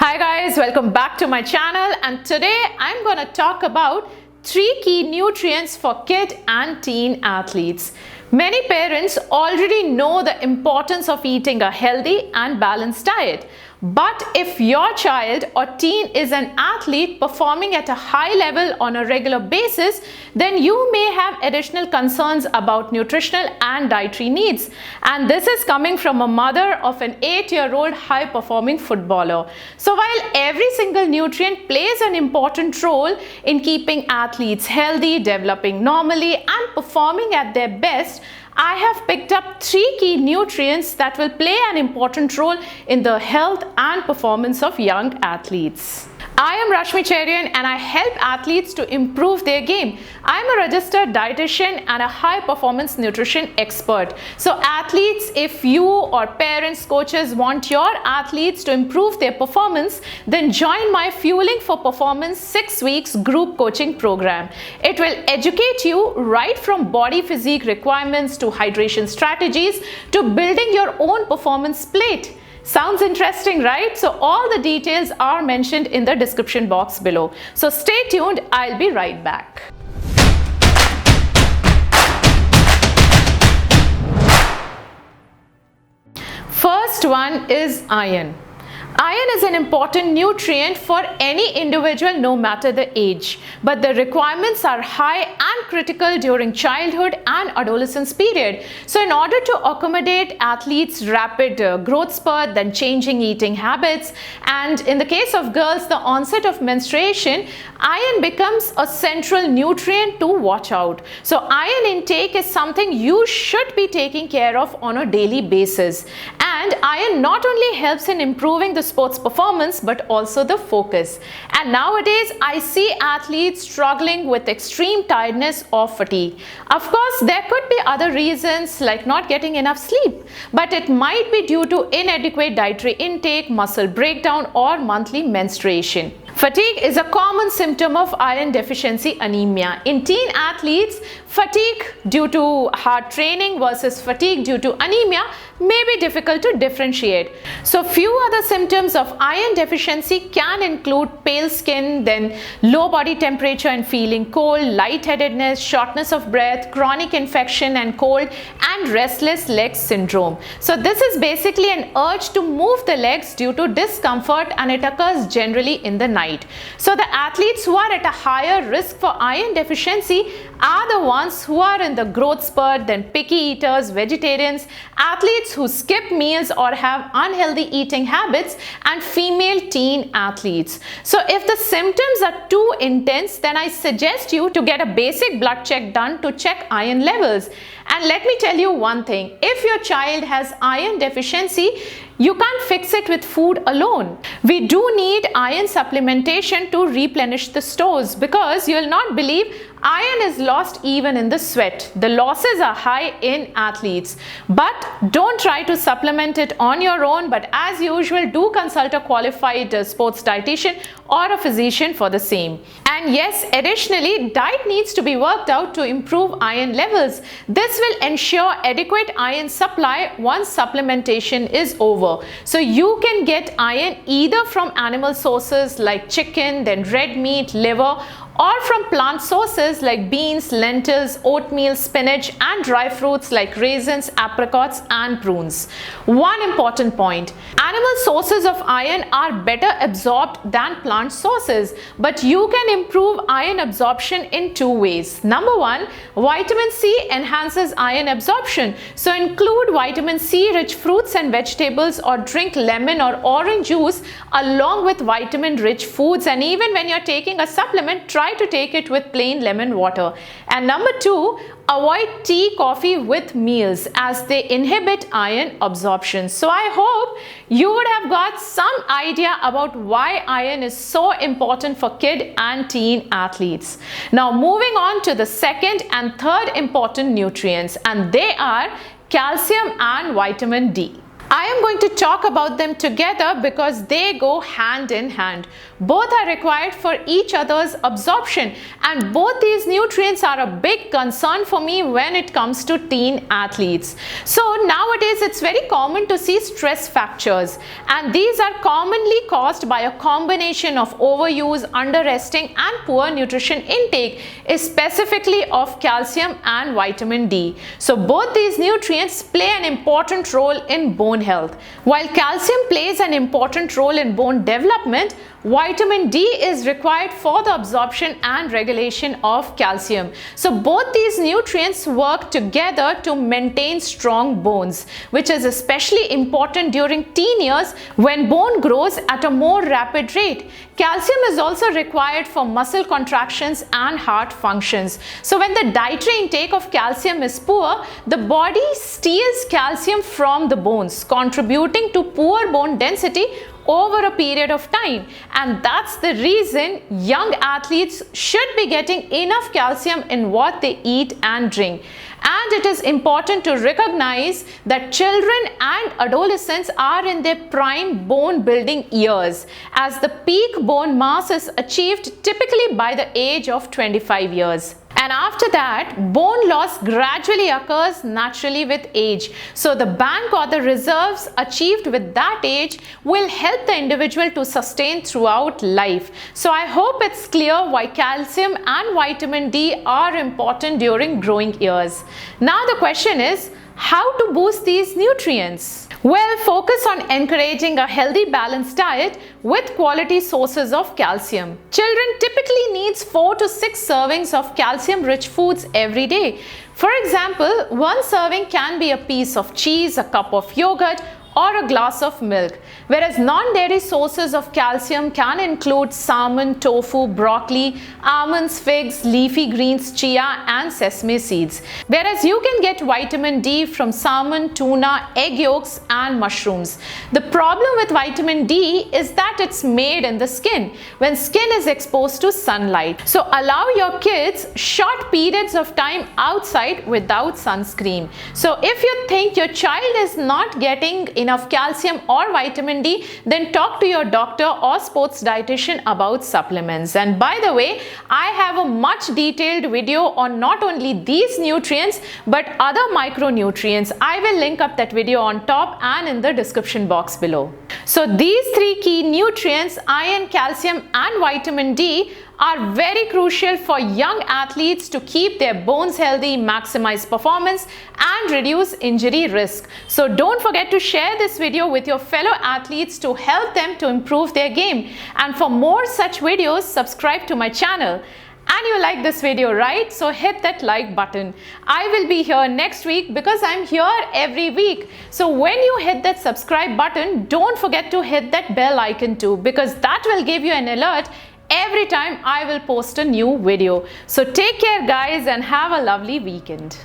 Hi guys, welcome back to my channel, and today I'm going to talk about 3 key nutrients for kid and teen athletes. Many parents already know the importance of eating a healthy and balanced diet. But if your child or teen is an athlete performing at a high level on a regular basis, then you may have additional concerns about nutritional and dietary needs. And this is coming from a mother of an 8-year-old high-performing footballer. So while every single nutrient plays an important role in keeping athletes healthy, developing normally, and performing at their best, I have picked up 3 key nutrients that will play an important role in the health and performance of young athletes. I am Rashmi Cherian and I help athletes to improve their game. I am a registered dietitian and a high performance nutrition expert. So athletes, if you or parents, coaches want your athletes to improve their performance, then join my Fueling for Performance 6 weeks group coaching program. It will educate you right from body physique requirements to hydration strategies to building your own performance plate. Sounds interesting, right? So all the details are mentioned in the description box below. So stay tuned, I'll be right back. First one is iron. Iron is an important nutrient for any individual no matter the age, but the requirements are high and critical during childhood and adolescence period. So in order to accommodate athletes' rapid growth spurt, then changing eating habits, and in the case of girls, the onset of menstruation, iron becomes a central nutrient to watch out. So iron intake is something you should be taking care of on a daily basis. And iron not only helps in improving the sports performance but also the focus. And nowadays I see athletes struggling with extreme tiredness or fatigue. Of course, there could be other reasons like not getting enough sleep, but it might be due to inadequate dietary intake, muscle breakdown, or monthly menstruation. Fatigue is a common symptom of iron deficiency anemia. In teen athletes, fatigue due to hard training versus fatigue due to anemia may be difficult to differentiate. So few other symptoms of iron deficiency can include pale skin, then low body temperature and feeling cold, lightheadedness, shortness of breath, chronic infection and cold, and restless legs syndrome. So this is basically an urge to move the legs due to discomfort, and it occurs generally in the night. So the athletes who are at a higher risk for iron deficiency are the ones who are in the growth spurt, then picky eaters, vegetarians, athletes who skip meals or have unhealthy eating habits, and female teen athletes. So if the symptoms are too intense, then I suggest you to get a basic blood check done to check iron levels. And let me tell you one thing, if your child has iron deficiency, you can't fix it with food alone. We do need iron supplementation to replenish the stores, because you'll not believe iron is lost even in the sweat. The losses are high in athletes. But don't try to supplement it on your own, but as usual, do consult a qualified sports dietitian or a physician for the same. And yes, additionally, diet needs to be worked out to improve iron levels. This will ensure adequate iron supply once supplementation is over. So you can get iron either from animal sources like chicken, then red meat, liver, or from plant sources like beans, lentils, oatmeal, spinach, and dry fruits like raisins, apricots, and prunes. One important point, animal sources of iron are better absorbed than plant sources, but you can improve iron absorption in 2 ways. Number 1, vitamin C enhances iron absorption. So include vitamin C rich fruits and vegetables, or drink lemon or orange juice along with vitamin rich foods. And even when you're taking a supplement, try to take it with plain lemon water. And number 2, avoid tea, coffee with meals as they inhibit iron absorption. So I hope you would have got some idea about why iron is so important for kid and teen athletes. Now moving on to the second and third important nutrients, and they are calcium and vitamin D. I am going to talk about them together because they go hand in hand. Both are required for each other's absorption, and both these nutrients are a big concern for me when it comes to teen athletes. So nowadays it's very common to see stress fractures, and these are commonly caused by a combination of overuse, underresting and poor nutrition intake, specifically of calcium and vitamin D. So both these nutrients play an important role in bone health. While calcium plays an important role in bone development, vitamin D is required for the absorption and regulation of calcium. So both these nutrients work together to maintain strong bones, which is especially important during teen years when bone grows at a more rapid rate. Calcium is also required for muscle contractions and heart functions. So when the dietary intake of calcium is poor, the body steals calcium from the bones, contributing to poor bone density over a period of time. And that's the reason young athletes should be getting enough calcium in what they eat and drink. And it is important to recognize that children and adolescents are in their prime bone building years, as the peak bone mass is achieved typically by the age of 25 years. And after that, bone loss gradually occurs naturally with age. So the bank or the reserves achieved with that age will help the individual to sustain throughout life. So I hope it's clear why calcium and vitamin D are important during growing years. Now the question is, how to boost these nutrients? Well, focus on encouraging a healthy balanced diet with quality sources of calcium. Children typically needs 4 to 6 servings of calcium-rich foods every day. For example, one serving can be a piece of cheese, a cup of yogurt, or a glass of milk, whereas non-dairy sources of calcium can include salmon, tofu, broccoli, almonds, figs, leafy greens, chia and sesame seeds. Whereas you can get vitamin D from salmon, tuna, egg yolks and mushrooms. The problem with vitamin D is that it's made in the skin when skin is exposed to sunlight. So allow your kids short periods of time outside without sunscreen. So if you think your child is not getting enough calcium or vitamin D, then talk to your doctor or sports dietitian about supplements. And by the way, I have a much detailed video on not only these nutrients but other micronutrients. I will link up that video on top and in the description box below. So these 3 key nutrients, iron, calcium and vitamin D, are very crucial for young athletes to keep their bones healthy, maximize performance and reduce injury risk. So don't forget to share this video with your fellow athletes to help them to improve their game. And for more such videos, subscribe to my channel. And you like this video, right? So hit that like button. I will be here next week because I'm here every week. So when you hit that subscribe button, don't forget to hit that bell icon too, because that will give you an alert every time I will post a new video. So take care guys and have a lovely weekend.